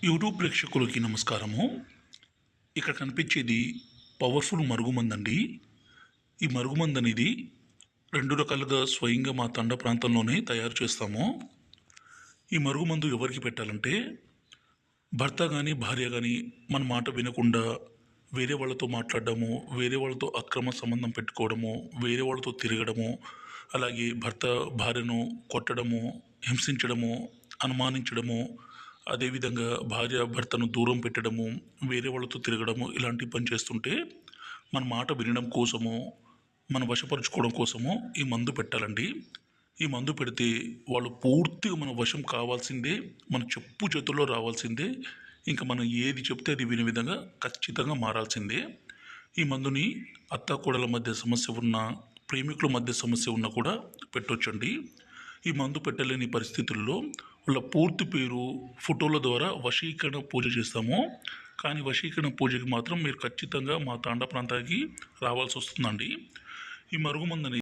YouTube ప్రేక్షకులకి నమస్కారము. ఇక్కడ కనిపించేది పవర్ఫుల్ మరుగుమందండి. ఈ మరుగుమందు అనేది 2 రకాలుగా స్వయంగా మా తండ ప్రాంతంలోనే తయారు చేస్తాము. ఈ మరుగుమందు ఎవరికి పెట్టాలంటే, భర్త కానీ భార్య కానీ మన మాట వినకుండా వేరే వాళ్ళతో మాట్లాడడము, వేరే వాళ్ళతో అక్రమ సంబంధం పెట్టుకోవడము, వేరే వాళ్ళతో తిరగడము, అలాగే భర్త భార్యను కొట్టడము, హింసించడము, అనుమానించడము, అదేవిధంగా భార్య భర్తను దూరం పెట్టడము, వేరే వాళ్ళతో తిరగడము, ఇలాంటి పని చేస్తుంటే మన మాట వినడం కోసము, మనం వశపరుచుకోవడం కోసము ఈ మందు పెట్టాలండి. ఈ మందు పెడితే వాళ్ళు పూర్తిగా మన వశం కావాల్సిందే, మన చెప్పు చేతుల్లో రావాల్సిందే. ఇంకా మనం ఏది చెప్తే అది వినే విధంగా ఖచ్చితంగా మారాల్సిందే. ఈ మందుని అత్తాకోడల మధ్య సమస్య ఉన్నా, ప్రేమికుల మధ్య సమస్య ఉన్నా కూడా పెట్టొచ్చండి. ఈ మందు పెట్టలేని పరిస్థితుల్లో వాళ్ళ పూర్తి పేరు ఫోటోల ద్వారా వశీకరణ పూజ చేస్తాము. కానీ వశీకరణ పూజకి మాత్రం మీరు ఖచ్చితంగా మా తాండా ప్రాంతానికి రావాల్సి వస్తుందండి. ఈ మరుగుమందని